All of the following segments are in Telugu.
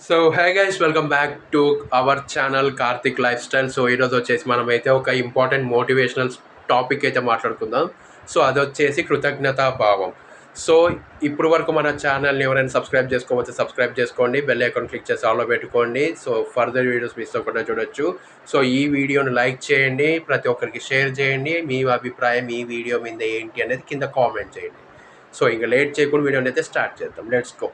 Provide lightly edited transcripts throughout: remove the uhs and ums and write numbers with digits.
So hey guys, welcome back to our channel Karthik life style. So ఈరోజు వచ్చేసి మనమైతే ఒక ఇంపార్టెంట్ మోటివేషనల్ టాపిక్ అయితే మాట్లాడుకుందాం. సో అది వచ్చేసి కృతజ్ఞతా భావం. సో ఇప్పుడు వరకు మన ఛానల్ని ఎవరైనా సబ్స్క్రైబ్ చేసుకోవచ్చు, సబ్స్క్రైబ్ చేసుకోండి, బెల్ ఐకాన్ క్లిక్ చేసి ఆల్లో పెట్టుకోండి. సో ఫర్దర్ వీడియోస్ మిస్ అవ్వకుండా చూడొచ్చు. సో ఈ వీడియోని లైక్ చేయండి, ప్రతి ఒక్కరికి షేర్ చేయండి, మీ అభిప్రాయం ఈ వీడియో మీద ఏంటి అనేది కింద కామెంట్ చేయండి. సో ఇంకా లేట్ చేయకుండా వీడియోని అయితే స్టార్ట్ చేద్దాం. Let's go.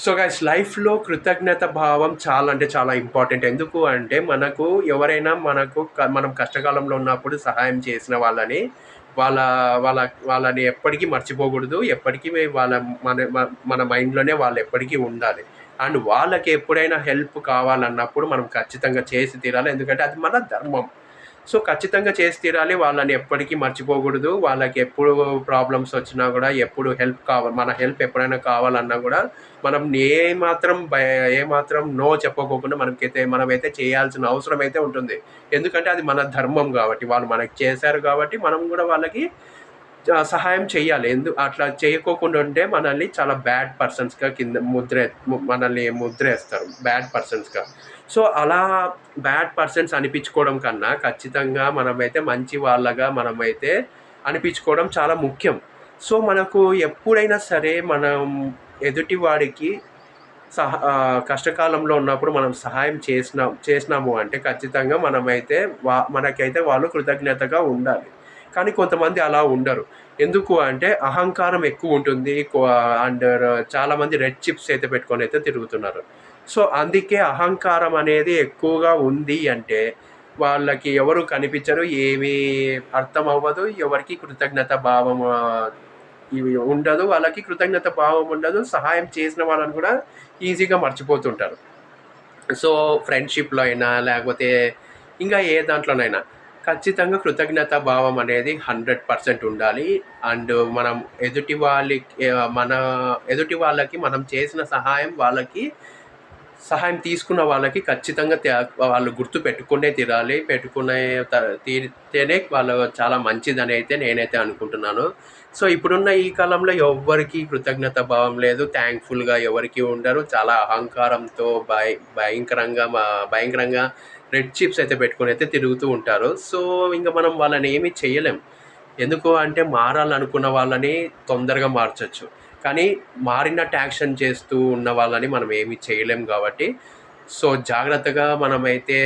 సో గైస్, లైఫ్‌లో కృతజ్ఞత భావం చాలా అంటే చాలా ఇంపార్టెంట్. ఎందుకు అంటే మనకు ఎవరైనా మనకు మనం కష్టకాలంలో ఉన్నప్పుడు సహాయం చేసిన వాళ్ళని వాళ్ళ వాళ్ళ వాళ్ళని ఎప్పటికీ మర్చిపోకూడదు. ఎప్పటికీ వాళ్ళ మన మన మైండ్‌లోనే వాళ్ళు ఎప్పటికీ ఉండాలి. అండ్ వాళ్ళకి ఎప్పుడైనా హెల్ప్ కావాలన్నప్పుడు మనం ఖచ్చితంగా చేసి తీరాలి. ఎందుకంటే అది మన ధర్మం. సో ఖచ్చితంగా చేసి తీరాలి. వాళ్ళని ఎప్పటికీ మర్చిపోకూడదు. వాళ్ళకి ఎప్పుడు ప్రాబ్లమ్స్ వచ్చినా కూడా, ఎప్పుడు మన హెల్ప్ ఎప్పుడైనా కావాలన్నా కూడా మనం ఏమాత్రం నో చెప్పుకోకుండా మనమైతే చేయాల్సిన అవసరం అయితే ఉంటుంది. ఎందుకంటే అది మన ధర్మం కాబట్టి. వాళ్ళు మనకి చేశారు కాబట్టి మనం కూడా వాళ్ళకి సహాయం చేయాలి. అట్లా చేయకోకుండా ఉంటే మనల్ని చాలా బ్యాడ్ పర్సన్స్‌గా కింద మనల్ని ముద్రేస్తారు బ్యాడ్ పర్సన్స్‌గా. సో అలా బ్యాడ్ పర్సన్స్ అనిపించుకోవడం కన్నా ఖచ్చితంగా మనమైతే మంచి వాళ్ళగా మనమైతే అనిపించుకోవడం చాలా ముఖ్యం. సో మనకు ఎప్పుడైనా సరే మనం ఎదుటి వాడికి కష్టకాలంలో ఉన్నప్పుడు మనం సహాయం చేసినాము అంటే ఖచ్చితంగా మనకైతే వాళ్ళు కృతజ్ఞతగా ఉండాలి. కానీ కొంతమంది అలా ఉండరు. ఎందుకు అంటే అహంకారం ఎక్కువ ఉంటుంది. అండ్ చాలామంది రెడ్ చిప్స్ అయితే పెట్టుకొనైతే తిరుగుతున్నారు. సో అందుకే అహంకారం అనేది ఎక్కువగా ఉంది అంటే వాళ్ళకి ఎవరు కనిపించరు. ఏమీ అర్థం అవ్వదు. ఎవరికీ కృతజ్ఞత భావం ఇవి ఉండదు. వాళ్ళకి కృతజ్ఞత భావం ఉండదు. సహాయం చేసిన వాళ్ళని కూడా ఈజీగా మర్చిపోతుంటారు. సో ఫ్రెండ్‌షిప్‌లో అయినా లేకపోతే ఇంకా ఏ దాంట్లోనైనా ఖచ్చితంగా కృతజ్ఞతా భావం అనేది 100% ఉండాలి. అండ్ మనం మన ఎదుటి వాళ్ళకి మనం చేసిన సహాయం తీసుకున్న వాళ్ళకి ఖచ్చితంగా వాళ్ళు గుర్తుపెట్టుకునే తీరాలి. పెట్టుకునే తీరితేనే వాళ్ళు చాలా మంచిదని అయితే నేనైతే అనుకుంటున్నాను. సో ఇప్పుడున్న ఈ కాలంలో ఎవ్వరికీ కృతజ్ఞత భావం లేదు. థ్యాంక్‌ఫుల్‌గా ఎవరికీ ఉండరు. చాలా అహంకారంతో భయంకరంగా రెడ్ చిప్స్ అయితే పెట్టుకొనైతే తిరుగుతూ ఉంటారు. సో ఇంక మనం వాళ్ళని ఏమి చేయలేం. ఎందుకు అంటే మారాలనుకున్న వాళ్ళని తొందరగా మార్చొచ్చు. కానీ మారినట్టు యాక్షన్ చేస్తూ ఉన్న వాళ్ళని మనం ఏమి చేయలేం కాబట్టి, సో జాగ్రత్తగా మనమైతే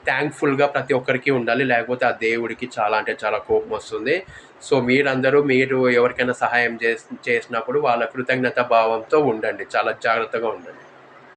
థ్యాంక్‌ఫుల్‌గా ప్రతి ఒక్కరికి ఉండాలి. లేకపోతే ఆ దేవుడికి చాలా అంటే చాలా కోపమొస్తుంది. సో మీరు ఎవరికైనా సహాయం చేసినప్పుడు వాళ్ళ కృతజ్ఞతా భావంతో ఉండండి. చాలా జాగ్రత్తగా ఉండండి.